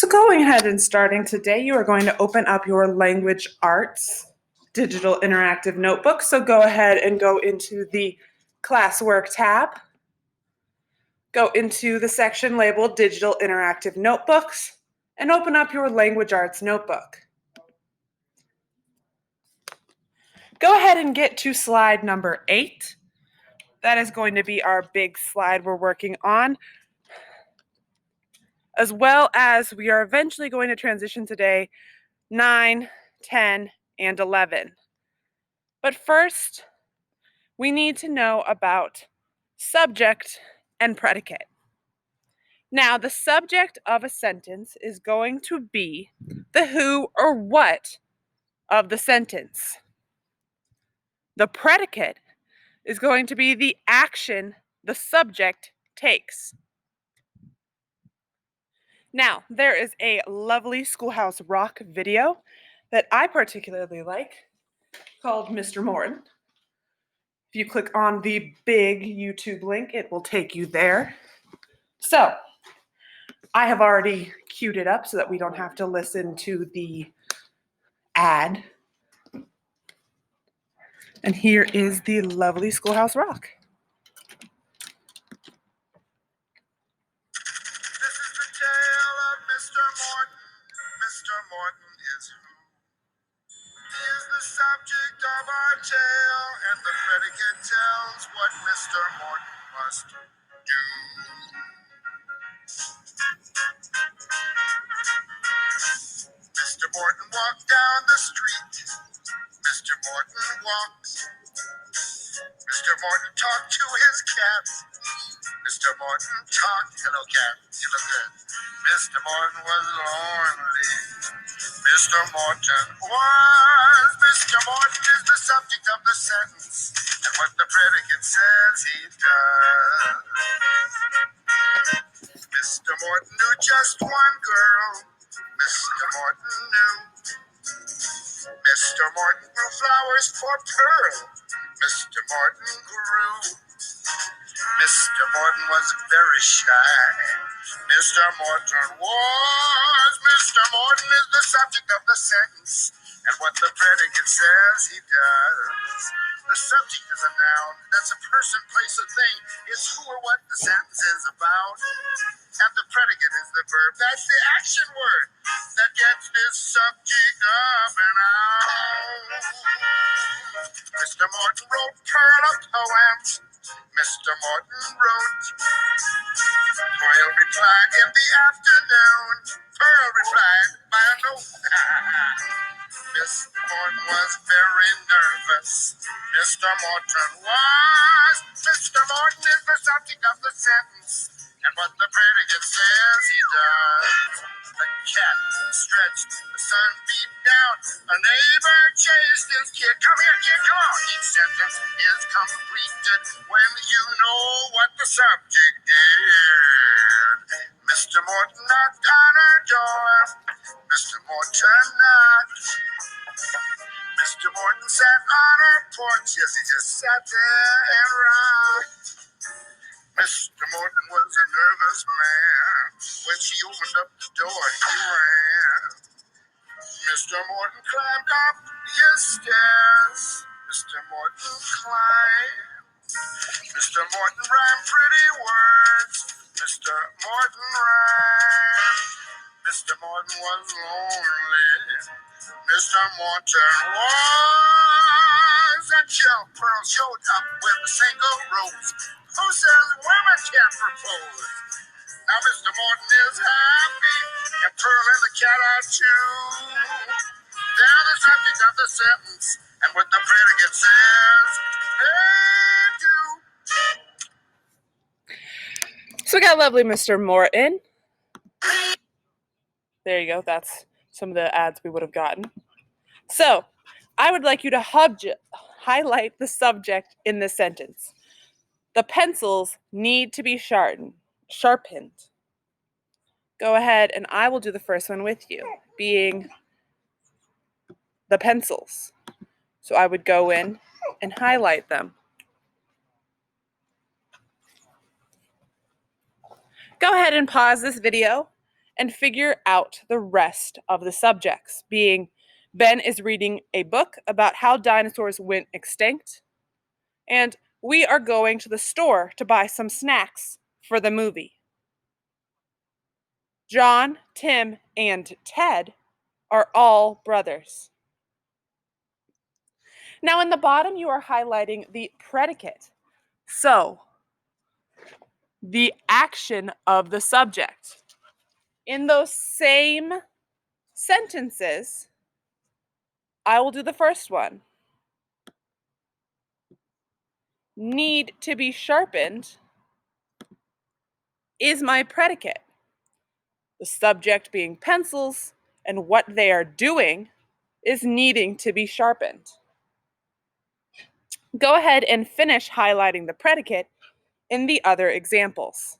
So going ahead and starting today, you are going to open up your language arts digital interactive notebook. So go ahead and go into the classwork tab. Go into the section labeled digital interactive notebooks and open up your language arts notebook. Go ahead and get to slide number 8. That is going to be our big slide we're working on, as well as we are eventually going to transition today 9, 10, and 11. But first, we need to know about subject and predicate. Now, the subject of a sentence is going to be the who or what of the sentence. The predicate is going to be the action the subject takes. Now, there is a lovely Schoolhouse Rock video that I particularly like called Mr. Morton. If you click on the big YouTube link, it will take you there. So, I have already queued it up so that we don't have to listen to the ad. And here is the lovely Schoolhouse Rock. This is the tale of Mr. Morton. Mr. Morton is who? He is the subject of our tale, and the predicate tells what Mr. Morton must do. Mr. Morton walked down the street. Mr. Morton walked. Mr. Morton talked to his cat. Mr. Morton talked. Hello, cat. You look good. Mr. Morton was lonely. Mr. Morton was. Mr. Morton is the subject of the sentence, and what the predicate says he does. Mr. Morton knew just one girl. Mr. Morton knew. Mr. Morton grew flowers for Pearl. Mr. Morton grew. Mr. Morton was very shy. Mr. Morton was. Mr. Morton is the subject of the sentence, and what the predicate says he does. The subject is a noun. That's a person, place, or thing. It's who or what the sentence is about. And the predicate is the verb. That's the action word that gets this subject up and out. Mr. Morton wrote Pearl a poem. Mr. Morton wrote. Pearl replied in the afternoon. Pearl replied by a note. Mr. Morton was very nervous. Mr. Morton was. Mr. Morton is the subject of the sentence, and what the predicate says he does. The cat stretched, the sun beat down. A neighbor chased his kid. Come here, kid, come on. Each sentence is completed when you know what the subject did. Mr. Morton knocked on her door. Mr. Morton knocked. Mr. Morton sat on her porch. Yes, he just sat there and rocked. Mr. Morton was a nervous man. When she opened up the door, he ran. Mr. Morton climbed up the stairs. Mr. Morton climbed. Mr. Morton rhymed pretty words. Mr. Morton rhymed. Mr. Morton was lonely. Mr. Morton was. Until Pearl showed up with a single rose. Who says women can't propose? Now Mr. Morton is happy, and Pearl and the cat are too. They're the subject of the sentence, and what the predicate says they do. So we got lovely Mr. Morton. There you go. That's some of the ads we would have gotten. So I would like you to highlight the subject in this sentence. The pencils need to be sharpened. Go ahead and I will do the first one with you, being the pencils. So I would go in and highlight them. Go ahead and pause this video and figure out the rest of the subjects, being Ben is reading a book about how dinosaurs went extinct, and we are going to the store to buy some snacks for the movie. John, Tim, and Ted are all brothers. Now, in the bottom, you are highlighting the predicate. So, the action of the subject. In those same sentences, I will do the first one. Need to be sharpened is my predicate. The subject being pencils, and what they are doing is needing to be sharpened. Go ahead and finish highlighting the predicate in the other examples.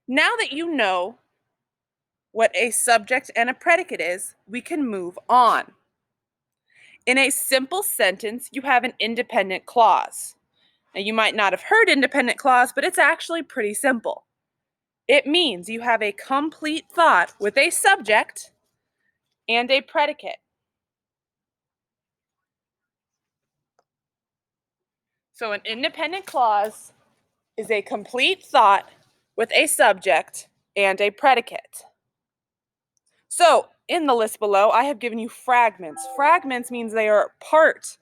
Now that you know what a subject and a predicate is, we can move on. In a simple sentence, you have an independent clause. Now, you might not have heard independent clause, but it's actually pretty simple. It means you have a complete thought with a subject and a predicate. So an independent clause is a complete thought with a subject and a predicate. So in the list below, I have given you fragments. Fragments means they are part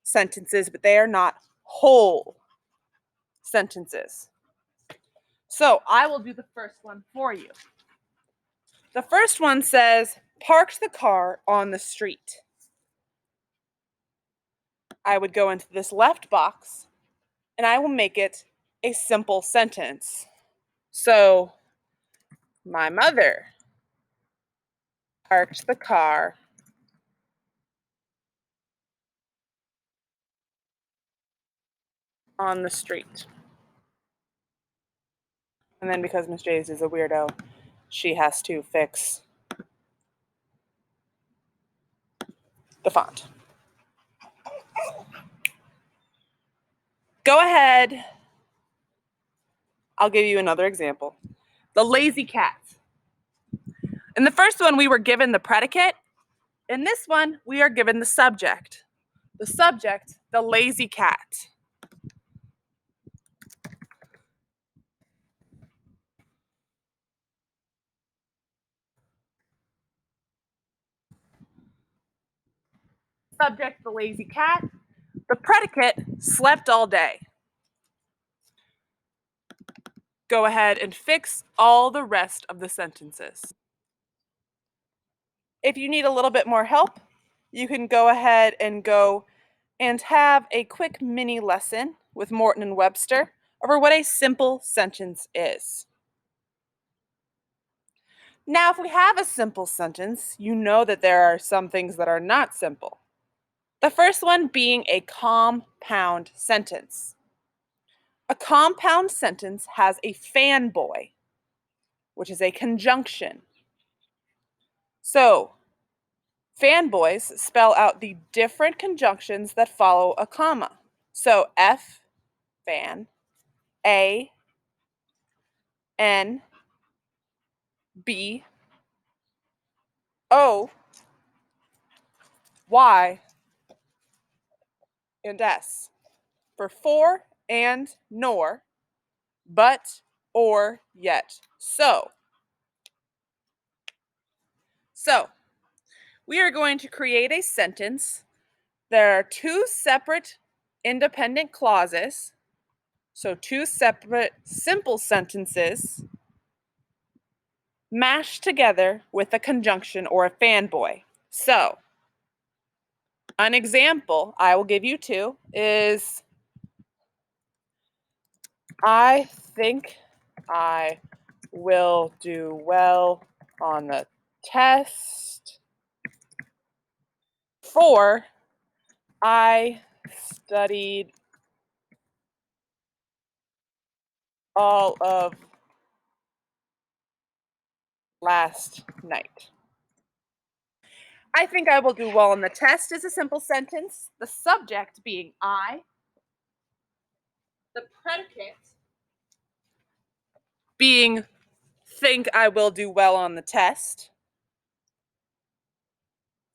sentences, but they are not whole sentences. So I will do the first one for you. The first one says, parked the car on the street. I would go into this left box and I will make it a simple sentence. So, my mother parked the car on the street. And then because Miss Jay's is a weirdo, she has to fix the font. Go ahead. I'll give you another example. The lazy cat. In the first one, we were given the predicate. In this one, we are given the subject. The subject, the lazy cat. Subject, the lazy cat. The predicate, slept all day. Go ahead and fix all the rest of the sentences. If you need a little bit more help, you can go ahead and have a quick mini lesson with Morton and Webster over what a simple sentence is. Now, if we have a simple sentence, you know that there are some things that are not simple. The first one being a compound sentence. A compound sentence has a fanboy, which is a conjunction. So, fanboys spell out the different conjunctions that follow a comma. So, F, fan, A, N, B, O, Y, and S. For and nor, but, or, yet. So, we are going to create a sentence. There are two separate independent clauses. So, two separate simple sentences mashed together with a conjunction or a fanboy. So, an example I will give you two is I think I will do well on the test. For I studied all of last night. I think I will do well on the test is a simple sentence, the subject being I, the predicate being think I will do well on the test.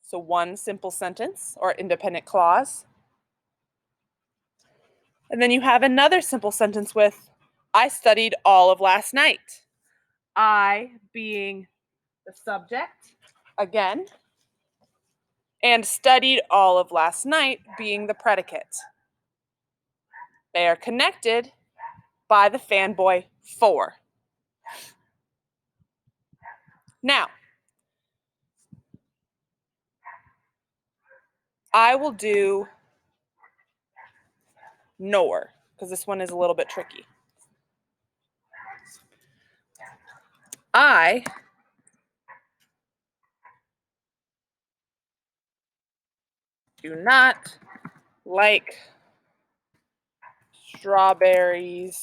So one simple sentence or independent clause. And then you have another simple sentence with I studied all of last night. I being the subject, again, and studied all of last night being the predicate. They are connected by the fanboy for. Now, I will do nor, because this one is a little bit tricky. I do not like strawberries,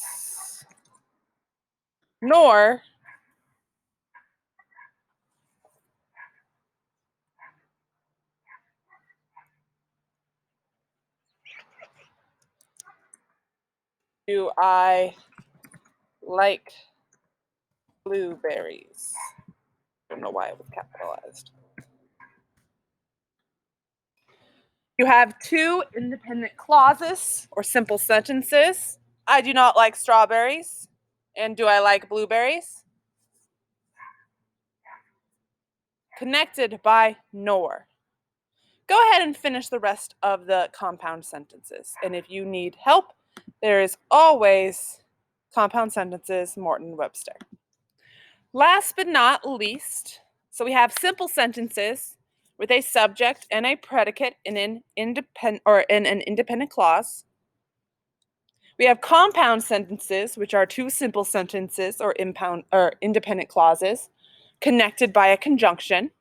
nor do I like blueberries. I don't know why it was capitalized. You have two independent clauses or simple sentences. I do not like strawberries. And do I like blueberries? Connected by nor. Go ahead and finish the rest of the compound sentences. And if you need help, there is always Compound Sentences, Morton Webster. Last but not least, so we have simple sentences with a subject and a predicate in an independent clause. We have compound sentences, which are two simple sentences or independent clauses connected by a conjunction.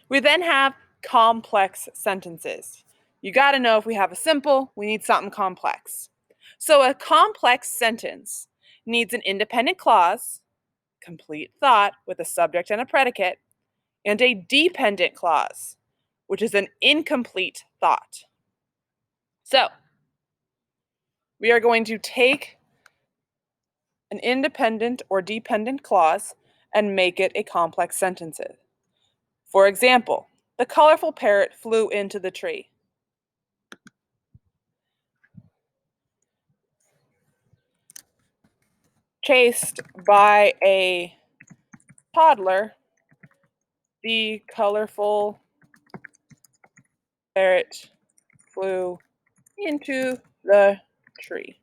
We then have complex sentences. You got to know if we have a simple, we need something complex. So a complex sentence needs an independent clause, complete thought with a subject and a predicate, and a dependent clause, which is an incomplete thought. So we are going to take an independent or dependent clause and make it a complex sentence. For example, the colorful parrot flew into the tree. Chased by a toddler, the colorful parrot flew into the tree.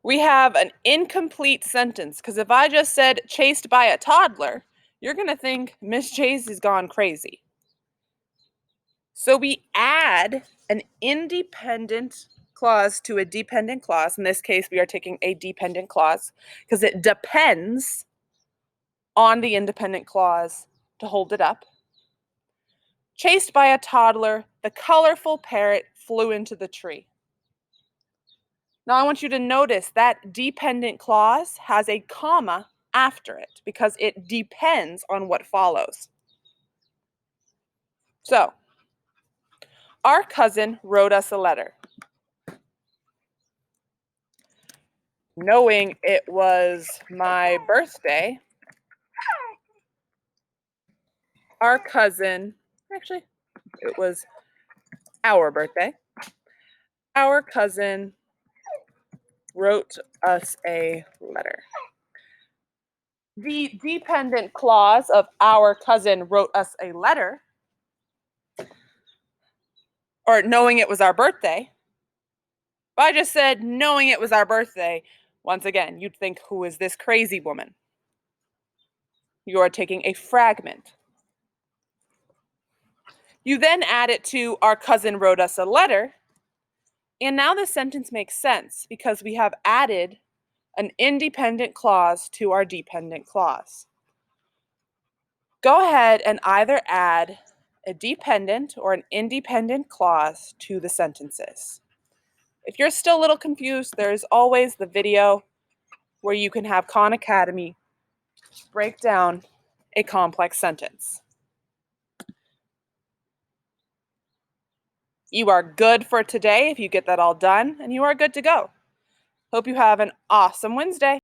We have an incomplete sentence because if I just said chased by a toddler, you're going to think Miss Chase has gone crazy. So we add an independent clause to a dependent clause. In this case, we are taking a dependent clause because it depends on the independent clause to hold it up. Chased by a toddler, the colorful parrot flew into the tree. Now I want you to notice that dependent clause has a comma after it because it depends on what follows. So, our cousin wrote us a letter. Knowing it was my birthday, our cousin, actually, it was our birthday, our cousin wrote us a letter. The dependent clause of our cousin wrote us a letter, or knowing it was our birthday, if I just said knowing it was our birthday, once again, you'd think, who is this crazy woman? You are taking a fragment. You then add it to our cousin wrote us a letter, and now the sentence makes sense because we have added an independent clause to our dependent clause. Go ahead and either add a dependent or an independent clause to the sentences. If you're still a little confused, there's always the video where you can have Khan Academy break down a complex sentence. You are good for today if you get that all done, and you are good to go. Hope you have an awesome Wednesday.